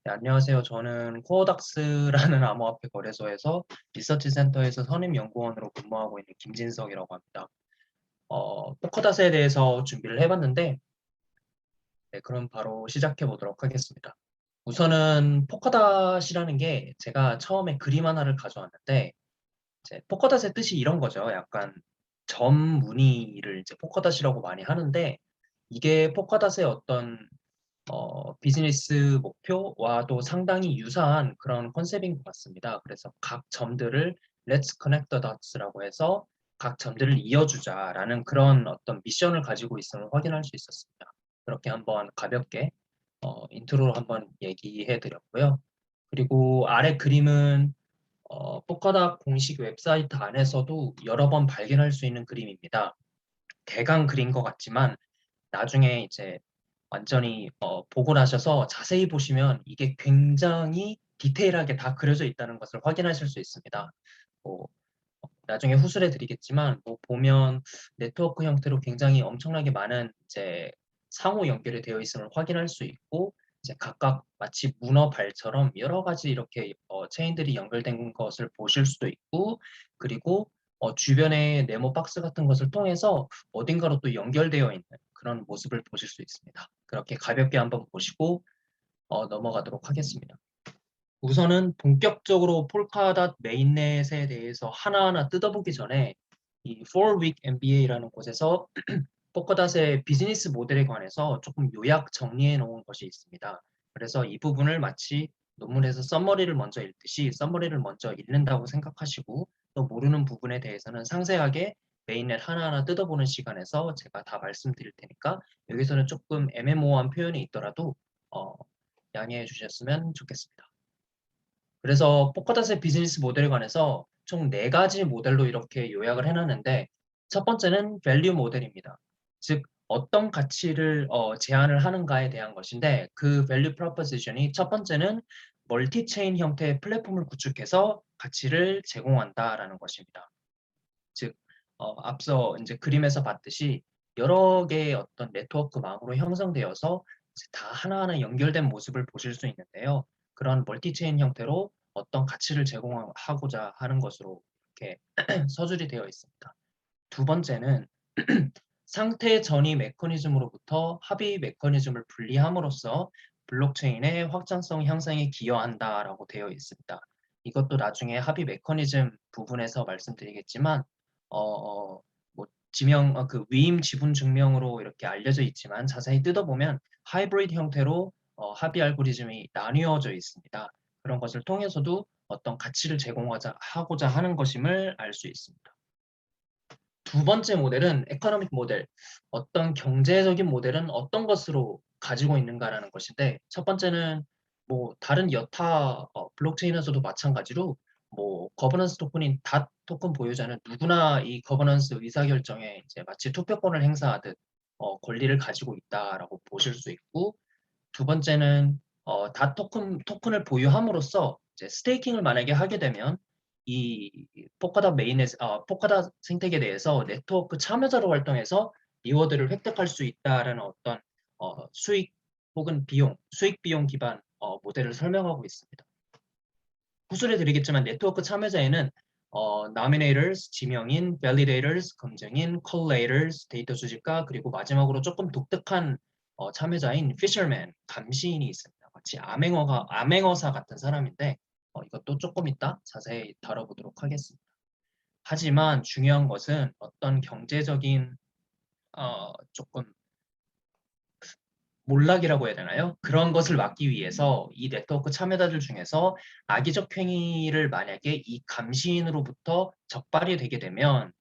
네, 안녕하세요. 저는 코어닥스라는 암호화폐 거래소에서 리서치 센터에서 선임연구원으로 근무하고 있는 김진석이라고 합니다. 포커닷에 대해서 준비를 해봤는데, 네, 그럼 바로 시작해 보도록 하겠습니다. 우선은 포커닷이라는 게 제가 처음에 그림 하나를 가져왔는데, 이제 포커닷의 뜻이 이런 거죠. 약간 점 무늬를 이제 포커닷이라고 많이 하는데, 이게 포커닷의 어떤 비즈니스 목표와도 상당히 유사한 그런 컨셉인 것 같습니다. 그래서 각 점들을 Let's connect the dots라고 해서 각 점들을 이어주자라는 그런 어떤 미션을 가지고 있음을 확인할 수 있었습니다. 그렇게 한번 가볍게 인트로로 한번 얘기해 드렸고요. 그리고 아래 그림은 포커닥 공식 웹사이트 안에서도 여러 번 발견할 수 있는 그림입니다. 대강 그린 것 같지만 나중에 이제 완전히 보고 나셔서 자세히 보시면 이게 굉장히 디테일하게 다 그려져 있다는 것을 확인하실 수 있습니다. 뭐, 나중에 후술해 드리겠지만 뭐 보면 네트워크 형태로 굉장히 엄청나게 많은 이제 상호 연결이 되어 있음을 확인할 수 있고 이제 각각 마치 문어발처럼 여러 가지 이렇게 체인들이 연결된 것을 보실 수도 있고 그리고 주변에 네모 박스 같은 것을 통해서 어딘가로 또 연결되어 있는 그런 모습을 보실 수 있습니다. 그렇게 가볍게 한번 보시고 넘어가도록 하겠습니다. 우선은 본격적으로 폴카닷 메인넷에 대해서 하나하나 뜯어보기 전에 이 4-Week MBA라는 곳에서 포커닷의 비즈니스 모델에 관해서 조금 요약 정리해 놓은 것이 있습니다. 그래서 이 부분을 마치 논문에서 써머리를 먼저 읽듯이 써머리를 먼저 읽는다고 생각하시고 또 모르는 부분에 대해서는 상세하게 메인넷 하나하나 뜯어보는 시간에서 제가 다 말씀드릴 테니까 여기서는 조금 애매모호한 표현이 있더라도 어, 양해해 주셨으면 좋겠습니다. 그래서 포커닷의 비즈니스 모델에 관해서 총 4가지 모델로 이렇게 요약을 해놨는데 첫 번째는 밸류 모델입니다. 즉 어떤 가치를 제안을 하는가에 대한 것인데 그 밸류 프로포지션이 첫 번째는 멀티체인 형태의 플랫폼을 구축해서 가치를 제공한다라는 것입니다. 즉 앞서 이제 그림에서 봤듯이 여러 개의 어떤 네트워크망으로 형성되어서 다 하나하나 연결된 모습을 보실 수 있는데요. 그런 멀티체인 형태로 어떤 가치를 제공하고자 하는 것으로 이렇게 서술이 되어 있습니다. 두 번째는 상태 전이 메커니즘으로부터 합의 메커니즘을 분리함으로써 블록체인의 확장성 향상에 기여한다라고 되어 있습니다. 이것도 나중에 합의 메커니즘 부분에서 말씀드리겠지만 어, 뭐 지명 그 위임 지분 증명으로 이렇게 알려져 있지만 자세히 뜯어보면 하이브리드 형태로 합의 알고리즘이 나뉘어져 있습니다. 그런 것을 통해서도 어떤 가치를 제공하고자 하는 것임을 알 수 있습니다. 두 번째 모델은 에코노믹 모델, 어떤 경제적인 모델은 어떤 것으로 가지고 있는가라는 것인데 첫 번째는 뭐 다른 여타 블록체인에서도 마찬가지로 뭐 거버넌스 토큰인 닷 토큰 보유자는 누구나 이 거버넌스 의사결정에 이제 마치 투표권을 행사하듯 권리를 가지고 있다라고 보실 수 있고 두 번째는 닷 토큰을 보유함으로써 이제 스테이킹을 만약에 하게 되면 이 포카닷 포카닷 생태계에 대해서 네트워크 참여자로 활동해서 리워드를 획득할 수 있다라는 어떤 수익 혹은 수익 비용 기반 모델을 설명하고 있습니다. 구술해 드리겠지만 네트워크 참여자에는 nominators, 지명인, validators, 검증인, collators, 데이터 수집가, 그리고 마지막으로 조금 독특한 참여자인 fisherman, 감시인이 있습니다. 마치 암행어사 같은 사람인데 이것도 조금 이따 자세히 다뤄보도록 하겠습니다. 하지만 중요한 것은 어떤 경제적인 조금 몰락이라고 해야 되나요? 그런 것을 막기 위해서 이 네트워크 참여자들 중에서 악의적 행위를 만약에 이 감시인으로부터 적발이 되게 되면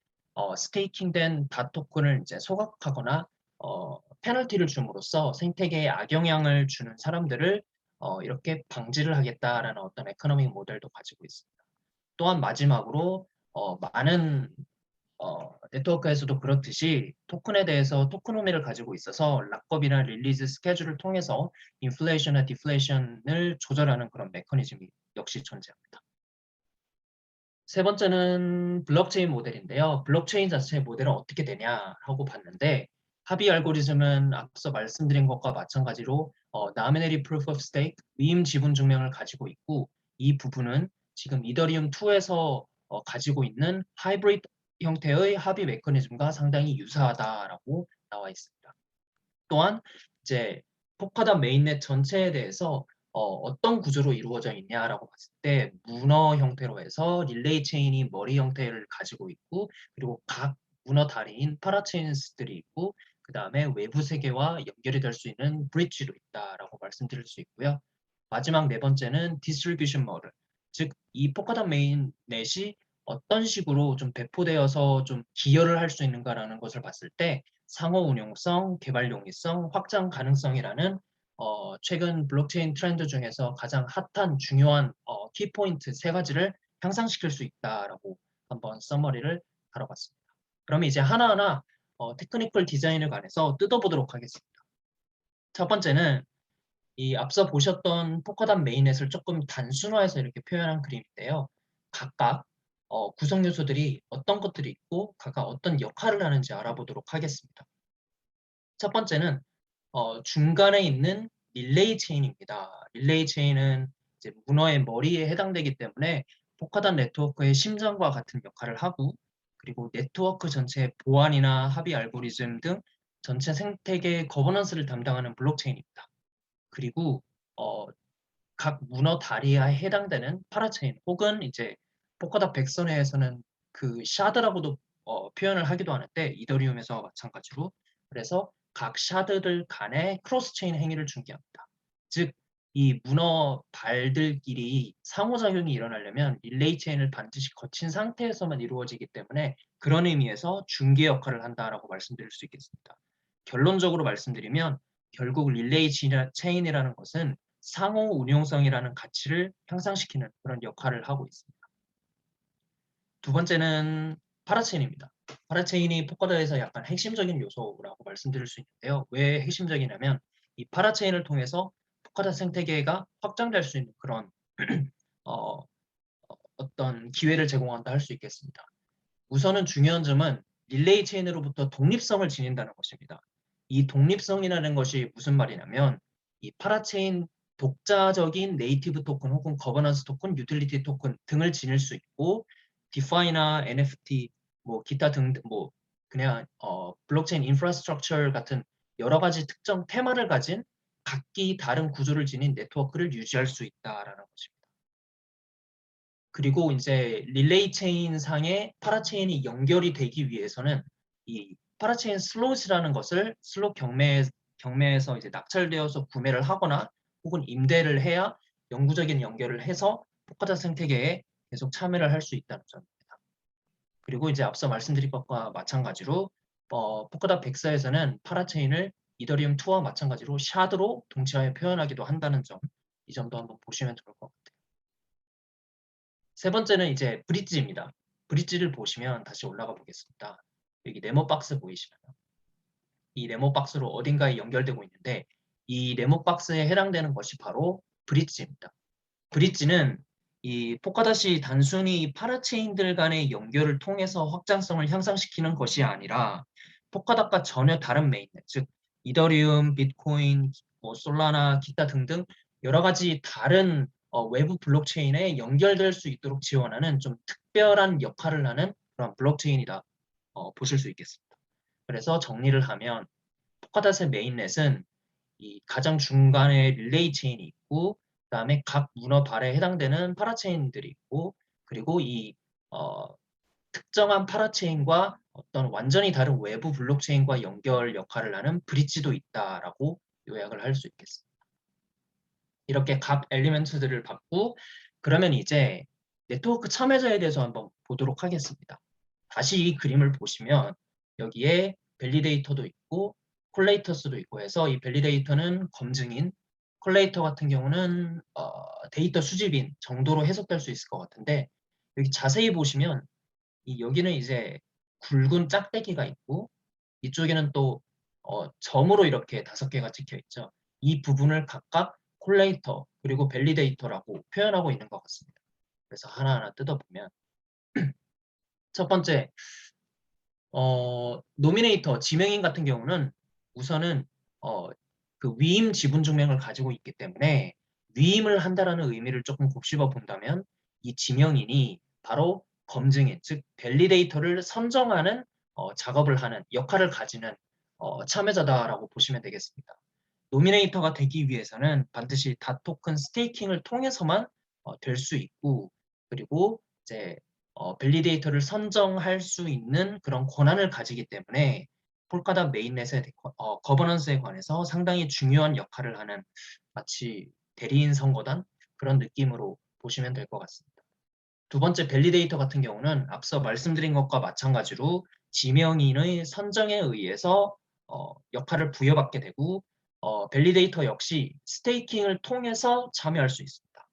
스테이킹된 닷 토큰을 이제 소각하거나 페널티를 줌으로써 생태계에 악영향을 주는 사람들을 이렇게 방지를 하겠다라는 어떤 에코노믹 모델도 가지고 있습니다. 또한 마지막으로 많은 네트워크에서도 그렇듯이 토큰에 대해서 토크노미를 가지고 있어서 락업이나 릴리즈 스케줄을 통해서 인플레이션과 디플레이션을 조절하는 그런 메커니즘이 역시 존재합니다. 세 번째는 블록체인 모델인데요. 블록체인 자체의 모델은 어떻게 되냐라고 봤는데 합의 알고리즘은 앞서 말씀드린 것과 마찬가지로 nominative proof of stake, 위임 지분 증명을 가지고 있고 이 부분은 지금 이더리움 2에서 가지고 있는 하이브리드 형태의 합의 메커니즘과 상당히 유사하다라고 나와 있습니다. 또한 이제 포카다 메인넷 전체에 대해서 어떤 구조로 이루어져 있냐라고 봤을 때 문어 형태로 해서 릴레이 체인이 머리 형태를 가지고 있고 그리고 각 문어 다리인 파라체인스들이 있고 그 다음에 외부 세계와 연결이 될 수 있는 브릿지도 있다라고 말씀드릴 수 있고요. 마지막 네 번째는 디스트리뷰션 모델, 즉 이 포카다 메인넷이 어떤 식으로 좀 배포되어서 좀 기여를 할 수 있는가라는 것을 봤을 때 상호 운용성, 개발 용이성, 확장 가능성이라는 최근 블록체인 트렌드 중에서 가장 핫한 중요한 키포인트 세 가지를 향상시킬 수 있다라고 한번 서머리를 다뤄봤습니다. 그럼 이제 하나하나 테크니컬 디자인에 관해서 뜯어보도록 하겠습니다. 첫 번째는 이 앞서 보셨던 포커단 메인넷을 조금 단순화해서 이렇게 표현한 그림인데요. 각각 구성 요소들이 어떤 것들이 있고 각각 어떤 역할을 하는지 알아보도록 하겠습니다. 첫 번째는 중간에 있는 릴레이 체인입니다. 릴레이 체인은 이제 문어의 머리에 해당되기 때문에 포카단 네트워크의 심장과 같은 역할을 하고 그리고 네트워크 전체의 보안이나 합의 알고리즘 등 전체 생태계의 거버넌스를 담당하는 블록체인입니다. 그리고 어, 각 문어 다리에 해당되는 파라체인 혹은 이제 포카다 백선회에서는 그 샤드라고도 표현을 하기도 하는데 이더리움에서 마찬가지로 그래서 각 샤드들 간의 크로스 체인 행위를 중개합니다. 즉 이 문어 발들끼리 상호작용이 일어나려면 릴레이 체인을 반드시 거친 상태에서만 이루어지기 때문에 그런 의미에서 중개 역할을 한다라고 말씀드릴 수 있겠습니다. 결론적으로 말씀드리면 결국 릴레이 체인이라는 것은 상호 운용성이라는 가치를 향상시키는 그런 역할을 하고 있습니다. 두 번째는 파라체인입니다. 파라체인이 포커다에서 약간 핵심적인 요소라고 말씀드릴 수 있는데요. 왜 핵심적이냐면 이 파라체인을 통해서 포커다 생태계가 확장될 수 있는 그런 어, 어떤 기회를 제공한다 할 수 있겠습니다. 우선은 중요한 점은 릴레이 체인으로부터 독립성을 지닌다는 것입니다. 이 독립성이라는 것이 무슨 말이냐면 이 파라체인 독자적인 네이티브 토큰 혹은 거버넌스 토큰, 유틸리티 토큰 등을 지닐 수 있고 디파이나 NFT 뭐 기타 등 뭐 그냥 블록체인 인프라스트럭처 같은 여러 가지 특정 테마를 가진 각기 다른 구조를 지닌 네트워크를 유지할 수 있다라는 것입니다. 그리고 이제 릴레이 체인 상에 파라체인이 연결이 되기 위해서는 이 파라체인 슬롯이라는 것을 슬롯 경매에서 이제 낙찰되어서 구매를 하거나 혹은 임대를 해야 영구적인 연결을 해서 포카다 생태계에 계속 참여를 할 수 있다는 점입니다. 그리고 이제 앞서 말씀드린 것과 마찬가지로 포카다 백사에서는 파라체인을 이더리움 2와 마찬가지로 샤드로 동치하여 표현하기도 한다는 점, 이 점도 한번 보시면 좋을 것 같아요. 세 번째는 이제 브릿지입니다. 브릿지를 보시면 다시 올라가 보겠습니다. 여기 네모 박스 보이시나요? 이 네모 박스로 어딘가에 연결되고 있는데 이 네모 박스에 해당되는 것이 바로 브릿지입니다. 브릿지는 이 포카닷이 단순히 파라체인들 간의 연결을 통해서 확장성을 향상시키는 것이 아니라 포카닷과 전혀 다른 메인넷, 즉 이더리움, 비트코인, 뭐 솔라나, 기타 등등 여러 가지 다른 외부 블록체인에 연결될 수 있도록 지원하는 좀 특별한 역할을 하는 그런 블록체인이다 보실 수 있겠습니다. 그래서 정리를 하면 포카닷의 메인넷은 이 가장 중간에 릴레이 체인이 있고 그다음에 각 문어 발에 해당되는 파라체인들이 있고 그리고 이 어, 특정한 파라체인과 어떤 완전히 다른 외부 블록체인과 연결 역할을 하는 브릿지도 있다라고 요약을 할 수 있겠습니다. 이렇게 각 엘리멘트들을 받고 그러면 이제 네트워크 참여자에 대해서 한번 보도록 하겠습니다. 다시 이 그림을 보시면 여기에 밸리데이터도 있고 콜레이터스도 있고 해서 이 밸리데이터는 검증인, 콜레이터 같은 경우는 데이터 수집인 정도로 해석될 수 있을 것 같은데 여기 자세히 보시면 여기는 이제 굵은 짝대기가 있고 이쪽에는 또 점으로 이렇게 5개가 찍혀 있죠. 이 부분을 각각 콜레이터 그리고 밸리데이터라고 표현하고 있는 것 같습니다. 그래서 하나하나 뜯어보면 첫 번째 노미네이터, 지명인 같은 경우는 우선은 그 위임 지분 증명을 가지고 있기 때문에 위임을 한다라는 의미를 조금 곱씹어 본다면 이 지명인이 바로 검증인, 즉 밸리데이터를 선정하는 작업을 하는 역할을 가지는 참여자다라고 보시면 되겠습니다. 노미네이터가 되기 위해서는 반드시 닷 토큰 스테이킹을 통해서만 될 수 있고, 그리고 이제 밸리데이터를 선정할 수 있는 그런 권한을 가지기 때문에 폴카닷 메인넷의 거버넌스에 관해서 상당히 중요한 역할을 하는 마치 대리인 선거단 그런 느낌으로 보시면 될 것 같습니다. 두 번째 밸리데이터 같은 경우는 앞서 말씀드린 것과 마찬가지로 지명인의 선정에 의해서 역할을 부여받게 되고 밸리데이터 역시 스테이킹을 통해서 참여할 수 있습니다.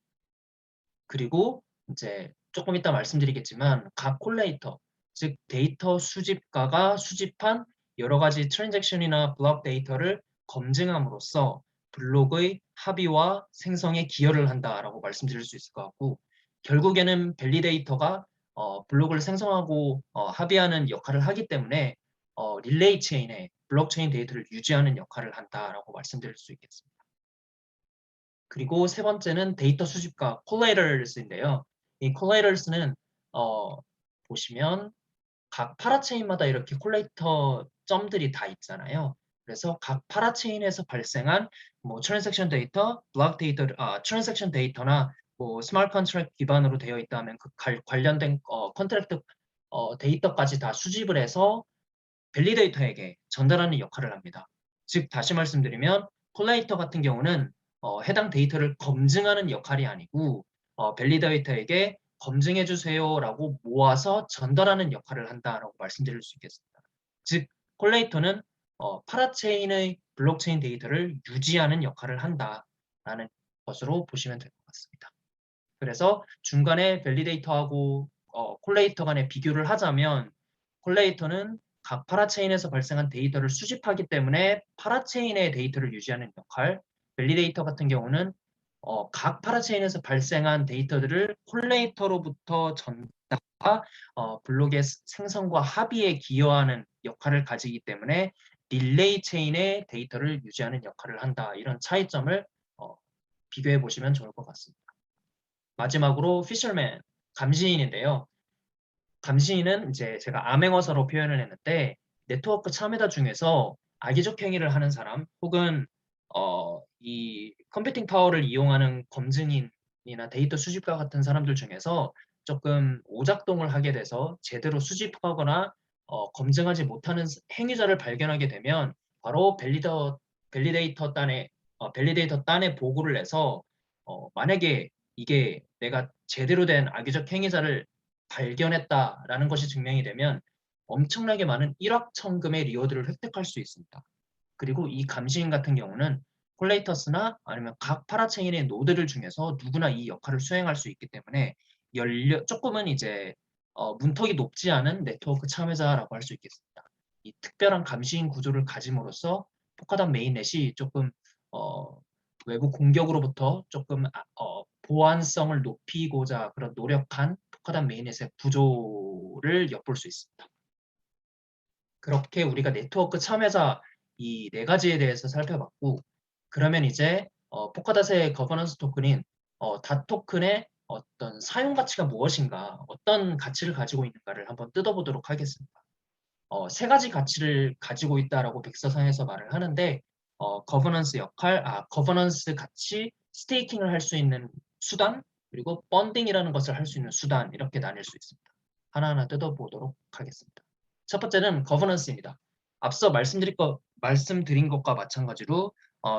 그리고 이제 조금 이따 말씀드리겠지만 각 콜레이터, 즉 데이터 수집가가 수집한 여러 가지 트랜잭션이나 블록 데이터를 검증함으로써 블록의 합의와 생성에 기여를 한다라고 말씀드릴 수 있을 것 같고, 결국에는 밸리데이터가 블록을 생성하고 합의하는 역할을 하기 때문에 릴레이 체인에 블록체인 데이터를 유지하는 역할을 한다라고 말씀드릴 수 있겠습니다. 그리고 세 번째는 데이터 수집과 collaterals인데요. 이 collaterals는 보시면 각 파라체인마다 이렇게 콜레이터 점들이 다 있잖아요. 그래서 각 파라체인에서 발생한 뭐 트랜잭션 데이터, 블록 데이터, 트랜잭션 데이터나 뭐 스마트 컨트랙트 기반으로 되어 있다면 그 관련된 컨트랙트 데이터까지 다 수집을 해서 밸리데이터에게 전달하는 역할을 합니다. 즉 다시 말씀드리면 콜레이터 같은 경우는 해당 데이터를 검증하는 역할이 아니고 밸리데이터에게 검증해 주세요라고 모아서 전달하는 역할을 한다라고 말씀드릴 수 있겠습니다. 즉 콜레이터는 파라체인의 블록체인 데이터를 유지하는 역할을 한다라는 것으로 보시면 될 것 같습니다. 그래서 중간에 밸리데이터하고 콜레이터 간의 비교를 하자면 콜레이터는 각 파라체인에서 발생한 데이터를 수집하기 때문에 파라체인의 데이터를 유지하는 역할, 밸리데이터 같은 경우는 각 파라체인에서 발생한 데이터들을 콜레이터로부터 전달과 블록의 생성과 합의에 기여하는 역할을 가지기 때문에 릴레이 체인의 데이터를 유지하는 역할을 한다. 이런 차이점을 비교해 보시면 좋을 것 같습니다. 마지막으로 피셔맨, 감시인인데요. 감시인은 이제 제가 암행어사로 표현을 했는데 네트워크 참여자 중에서 악의적 행위를 하는 사람 혹은 이 컴퓨팅 파워를 이용하는 검증인이나 데이터 수집가 같은 사람들 중에서 조금 오작동을 하게 돼서 제대로 수집하거나 검증하지 못하는 행위자를 발견하게 되면 바로 밸리데이터 단에 보고를 해서 만약에 이게 내가 제대로 된 악의적 행위자를 발견했다라는 것이 증명이 되면 엄청나게 많은 일확천금의 리워드를 획득할 수 있습니다. 그리고 이 감시인 같은 경우는 콜레이터스나 아니면 각 파라체인의 노드들 중에서 누구나 이 역할을 수행할 수 있기 때문에 조금은 이제 문턱이 높지 않은 네트워크 참여자라고 할 수 있겠습니다. 이 특별한 감시인 구조를 가짐으로써 포카닷 메인넷이 조금 외부 공격으로부터 조금 보안성을 높이고자 그런 노력한 포카닷 메인넷의 구조를 엿볼 수 있습니다. 그렇게 우리가 네트워크 참여자 이 네 가지에 대해서 살펴봤고, 그러면 이제 포카닷의 거버넌스 토큰인 닷 토큰의 어떤 사용 가치가 무엇인가, 어떤 가치를 가지고 있는가를 한번 뜯어보도록 하겠습니다. 세 가지 가치를 가지고 있다라고 백서상에서 말을 하는데 거버넌스 역할, 거버넌스 가치, 스테이킹을 할 수 있는 수단, 그리고 펀딩이라는 것을 할 수 있는 수단 이렇게 나뉠 수 있습니다. 하나하나 뜯어보도록 하겠습니다. 첫 번째는 거버넌스입니다. 앞서 말씀드린 것과 마찬가지로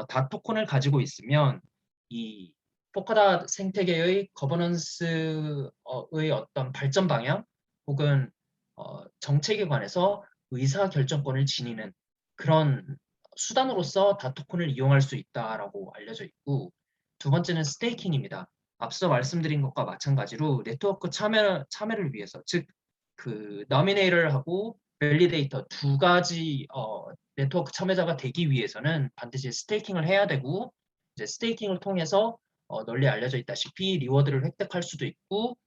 닷 토큰을 가지고 있으면 이 포카닷 생태계의 거버넌스의 어떤 발전 방향 혹은 정책에 관해서 의사결정권을 지니는 그런 수단으로서 닷 토큰을 이용할 수 있다라고 알려져 있고, 두 번째는 스테이킹입니다. 앞서 말씀드린 것과 마찬가지로 네트워크 참여를 위해서, 즉 그 너미네이터하고 밸리데이터 두 가지 네트워크 참여자가 되기 위해서는 반드시 스테이킹을 해야 되고, 이제 스테이킹을 통해서 널리 알려져 있다시피 리워드를 획득할 수도 있고,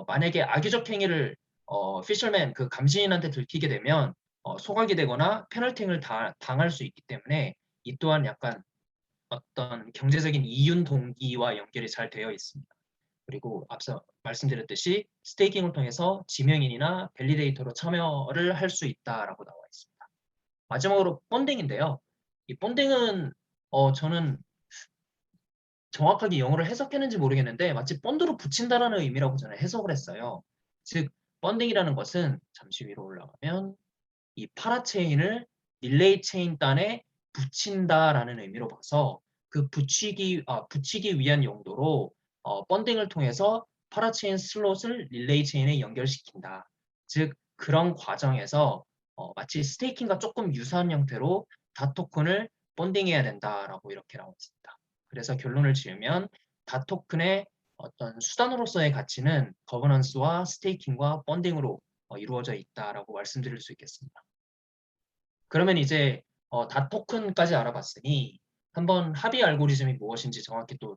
만약에 악의적 행위를 피셔맨 그 감시인한테 들키게 되면 소각이 되거나 페널팅을 당할 수 있기 때문에 이 또한 약간 어떤 경제적인 이윤 동기와 연결이 잘 되어 있습니다. 그리고 앞서 말씀드렸듯이 스테이킹을 통해서 지명인이나 밸리데이터로 참여를 할 수 있다라고 나와 있습니다. 마지막으로 본딩인데요. 이 본딩은 저는 정확하게 영어를 해석했는지 모르겠는데 마치 본드로 붙인다라는 의미라고 저는 해석을 했어요. 즉 본딩이라는 것은 잠시 위로 올라가면 이 파라체인을 릴레이 체인 단에 붙인다라는 의미로 봐서 그 붙이기 위한 용도로 본딩을 통해서 파라체인 슬롯을 릴레이 체인에 연결시킨다. 즉 그런 과정에서 마치 스테이킹과 조금 유사한 형태로 다 토큰을 본딩해야 된다라고 이렇게 나와 있습니다. 그래서 결론을 지으면 다 토큰의 어떤 수단으로서의 가치는 거버넌스와 스테이킹과 본딩으로 이루어져 있다라고 말씀드릴 수 있겠습니다. 그러면 이제 닷 토큰까지 알아봤으니 한번 합의 알고리즘이 무엇인지 정확히 또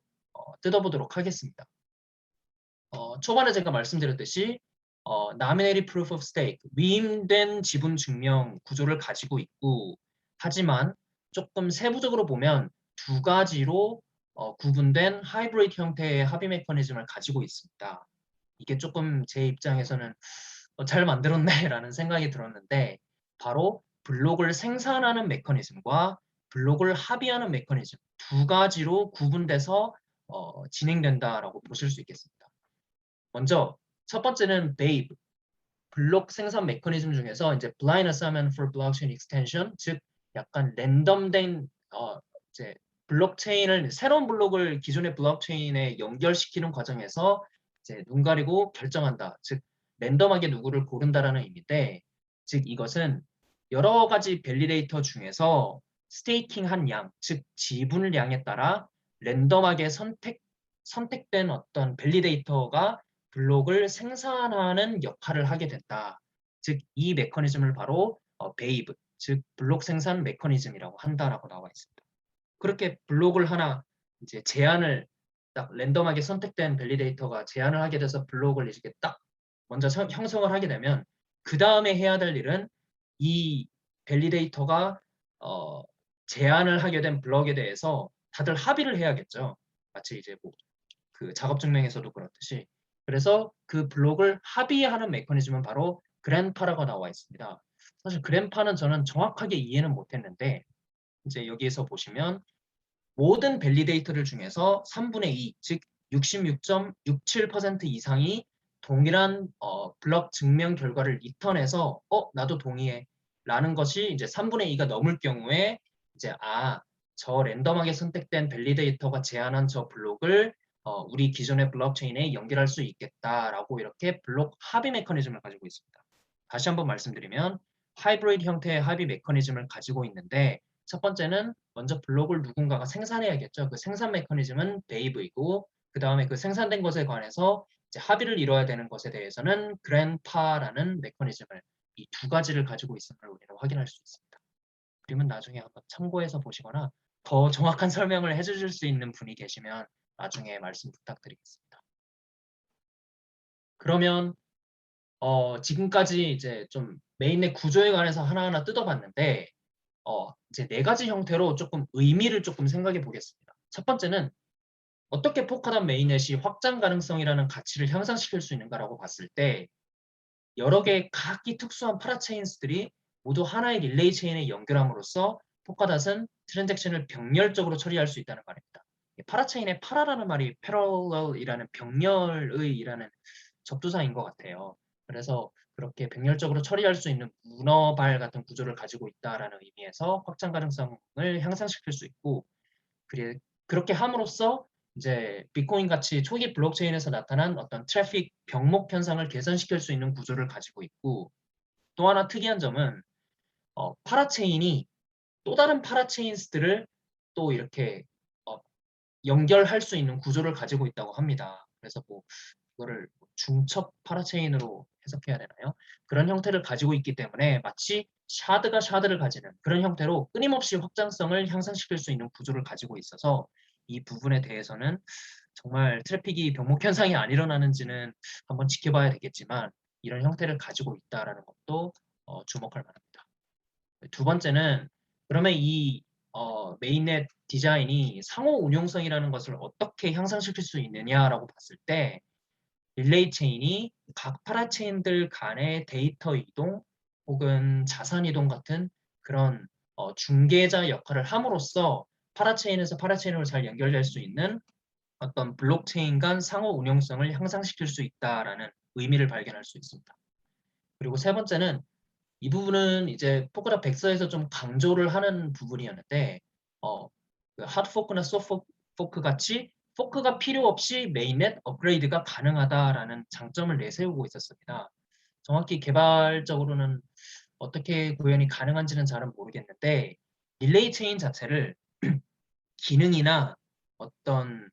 뜯어보도록 하겠습니다. 초반에 제가 말씀드렸듯이 nominated proof of stake, 위임된 지분 증명 구조를 가지고 있고 하지만 조금 세부적으로 보면 두 가지로 구분된 하이브리드 형태의 합의 메커니즘을 가지고 있습니다. 이게 조금 제 입장에서는 잘 만들었네라는 생각이 들었는데 바로 블록을 생산하는 메커니즘과 블록을 합의하는 메커니즘 두 가지로 구분돼서 진행된다라고 보실 수 있겠습니다. 먼저 첫 번째는 BABE, 블록 생산 메커니즘 중에서 이제 Blind Assignment for Blockchain Extension, 즉 약간 랜덤된 이제 블록체인을 새로운 블록을 기존의 블록체인에 연결시키는 과정에서 이제 눈 가리고 결정한다. 즉 랜덤하게 누구를 고른다라는 의미인데, 즉 이것은 여러 가지 밸리데이터 중에서 스테이킹한 양, 즉 지분량에 따라 랜덤하게 선택된 어떤 밸리데이터가 블록을 생산하는 역할을 하게 된다. 즉 이 메커니즘을 바로 베이브, 즉 블록 생산 메커니즘이라고 한다라고 나와 있습니다. 그렇게 블록을 하나 이제 제한을 딱 랜덤하게 선택된 밸리데이터가 제한을 하게 돼서 블록을 이렇게 딱 먼저 형성을 하게 되면 그 다음에 해야 될 일은 이 밸리데이터가 제한을 하게 된 블록에 대해서 다들 합의를 해야겠죠. 마치 이제 뭐 그 작업 증명에서도 그렇듯이. 그래서 그 블록을 합의하는 메커니즘은 바로 그랜파라고 나와 있습니다. 사실 그랜파는 저는 정확하게 이해는 못했는데 이제 여기에서 보시면 모든 밸리데이터들 중에서 3분의 2, 즉 66.67% 이상이 동일한 블록 증명 결과를 리턴해서 나도 동의해 라는 것이 이제 3분의 2가 넘을 경우에 이제 저 랜덤하게 선택된 밸리데이터가 제안한 저 블록을 우리 기존의 블록체인에 연결할 수 있겠다라고 이렇게 블록 합의 메커니즘을 가지고 있습니다. 다시 한번 말씀드리면 하이브리드 형태의 합의 메커니즘을 가지고 있는데 첫 번째는 먼저 블록을 누군가가 생산해야겠죠. 그 생산 메커니즘은 베이브이고 그 다음에 그 생산된 것에 관해서 이제 합의를 이뤄야 되는 것에 대해서는 그랜파라는 메커니즘을 이 두 가지를 가지고 있음을 우리는 확인할 수 있습니다. 그러면 나중에 한번 참고해서 보시거나 더 정확한 설명을 해주실 수 있는 분이 계시면 나중에 말씀 부탁드리겠습니다. 그러면 지금까지 이제 좀 메인넷 구조에 관해서 하나하나 뜯어봤는데 이제 네 가지 형태로 조금 의미를 조금 생각해 보겠습니다. 첫 번째는 어떻게 포카단 메인넷이 확장 가능성이라는 가치를 향상시킬 수 있는가라고 봤을 때 여러 개의 각기 특수한 파라체인스들이 모두 하나의 릴레이 체인에 연결함으로써 포카닷은 트랜잭션을 병렬적으로 처리할 수 있다는 말입니다. 파라체인의 파라라는 말이 parallel이라는 병렬의라는 접두사인 것 같아요. 그래서 그렇게 병렬적으로 처리할 수 있는 문어발 같은 구조를 가지고 있다라는 의미에서 확장 가능성을 향상시킬 수 있고, 그렇게 함으로써 이제 비트코인 같이 초기 블록체인에서 나타난 어떤 트래픽 병목 현상을 개선시킬 수 있는 구조를 가지고 있고, 또 하나 특이한 점은 파라체인이 또 다른 파라체인스들을 또 이렇게 연결할 수 있는 구조를 가지고 있다고 합니다. 그래서 뭐 이거를 중첩 파라체인으로 해석해야 되나요? 그런 형태를 가지고 있기 때문에 마치 샤드가 샤드를 가지는 그런 형태로 끊임없이 확장성을 향상시킬 수 있는 구조를 가지고 있어서 이 부분에 대해서는 정말 트래픽이 병목 현상이 안 일어나는지는 한번 지켜봐야 되겠지만 이런 형태를 가지고 있다라는 것도 주목할 만합니다. 두 번째는 그러면 이 메인넷 디자인이 상호 운용성이라는 것을 어떻게 향상시킬 수 있느냐라고 봤을 때 릴레이 체인이 각 파라체인들 간의 데이터 이동 혹은 자산 이동 같은 그런 중개자 역할을 함으로써 파라체인에서 파라체인으로 잘 연결될 수 있는 어떤 블록체인 간 상호 운용성을 향상시킬 수 있다라는 의미를 발견할 수 있습니다. 그리고 세 번째는 이 부분은 이제 포크다 백서에서 좀 강조를 하는 부분이었는데 그 하드 포크나 소프트 포크 같이 포크가 필요 없이 메인넷 업그레이드가 가능하다라는 장점을 내세우고 있었습니다. 정확히 개발적으로는 어떻게 구현이 가능한지는 잘은 모르겠는데 릴레이 체인 자체를 기능이나 어떤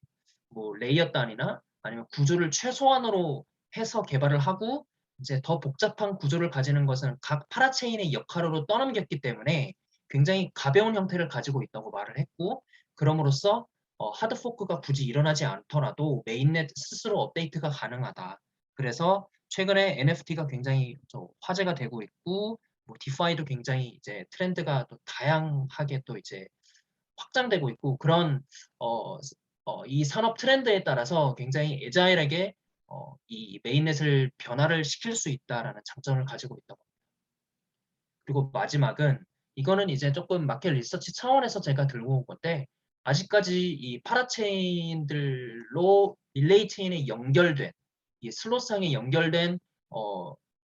뭐 레이어 단위나 아니면 구조를 최소한으로 해서 개발을 하고 이제 더 복잡한 구조를 가지는 것은 각 파라체인의 역할으로 떠넘겼기 때문에 굉장히 가벼운 형태를 가지고 있다고 말을 했고 그럼으로써 하드 포크가 굳이 일어나지 않더라도 메인넷 스스로 업데이트가 가능하다. 그래서 최근에 NFT가 굉장히 화제가 되고 있고 뭐 디파이도 굉장히 이제 트렌드가 또 다양하게 또 이제 확장되고 있고 그런 어, 이 산업 트렌드에 따라서 굉장히 애자일하게 이 메인넷을 변화를 시킬 수 있다라는 장점을 가지고 있다고 합니다. 그리고 마지막은 이거는 이제 조금 마켓 리서치 차원에서 제가 들고 온 건데 아직까지 이 파라체인들로 릴레이 체인에 연결된 이 슬롯상에 연결된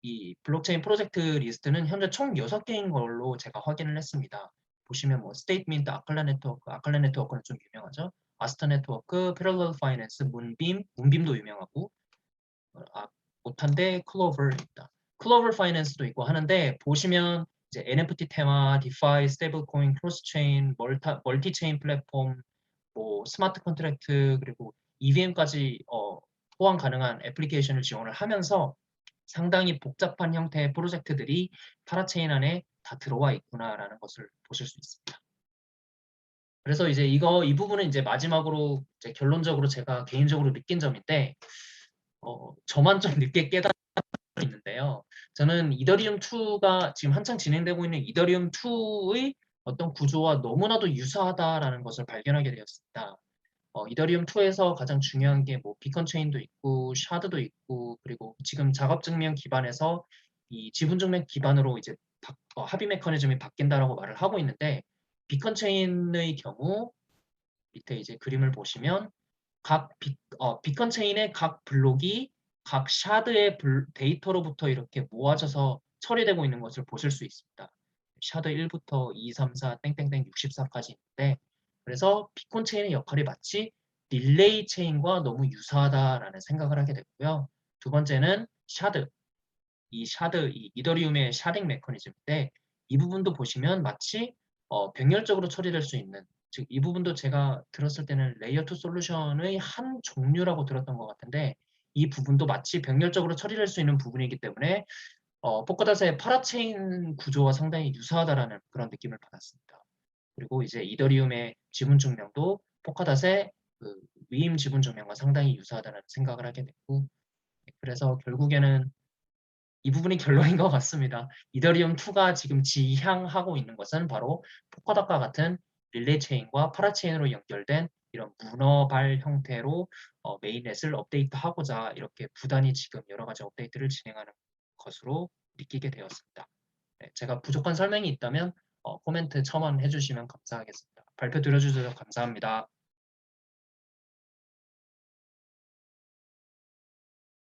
이 블록체인 프로젝트 리스트는 현재 총 6개인 걸로 제가 확인을 했습니다. 보시면 뭐 스테이트민트, 아칼라 네트워크는 좀 유명하죠. 아스터 네트워크, 패럴럴 파이낸스, 문빔도 유명하고 못한데 클로버 있다. 클로버 파이낸스도 있고 하는데 보시면 이제 NFT 테마, 디파이, 스테이블코인, 크로스체인, 멀티체인 플랫폼, 뭐 스마트 컨트랙트 그리고 EVM까지 호환 가능한 애플리케이션을 지원을 하면서 상당히 복잡한 형태의 프로젝트들이 파라체인 안에 다 들어와 있구나라는 것을 보실 수 있습니다. 그래서 이제 이 부분은 이제 마지막으로 이제 결론적으로 제가 개인적으로 느낀 점인데 저만 좀 늦게 깨달은 있는데요. 저는 이더리움 2가 지금 한창 진행되고 있는 이더리움 2의 어떤 구조와 너무나도 유사하다라는 것을 발견하게 되었습니다. 이더리움 2에서 가장 중요한 게 뭐 비컨 체인도 있고 샤드도 있고 그리고 지금 작업 증명 기반에서 이 지분 증명 기반으로 이제 합의 메커니즘이 바뀐다라고 말을 하고 있는데 비컨 체인의 경우 밑에 이제 그림을 보시면 비컨 체인의 각 블록이 각 샤드의 데이터로부터 이렇게 모아져서 처리되고 있는 것을 보실 수 있습니다. 샤드 1부터 2, 3, 4, 땡땡땡 64까지 있는데 그래서 비컨 체인의 역할이 마치 릴레이 체인과 너무 유사하다라는 생각을 하게 됐고요. 두 번째는 샤드. 이 이더리움의 샤딩 메커니즘인데 이 부분도 보시면 마치 병렬적으로 처리될 수 있는 즉 이 부분도 제가 들었을 때는 레이어 2 솔루션의 한 종류라고 들었던 것 같은데 이 부분도 마치 병렬적으로 처리될 수 있는 부분이기 때문에 포커닷의 파라체인 구조와 상당히 유사하다라는 그런 느낌을 받았습니다. 그리고 이제 이더리움의 지분 증명도 포커닷의 그 위임 지분 증명과 상당히 유사하다는 생각을 하게 됐고 그래서 결국에는 이 부분이 결론인 것 같습니다. 이더리움 2가 지금 지향하고 있는 것은 바로 포커닷과 같은 릴레이 체인과 파라체인으로 연결된 이런 문어발 형태로 메인넷을 업데이트하고자 이렇게 부단히 지금 여러 가지 업데이트를 진행하는 것으로 느끼게 되었습니다. 네, 제가 부족한 설명이 있다면 코멘트 첨언해 주시면 감사하겠습니다. 발표 들어주셔서 감사합니다.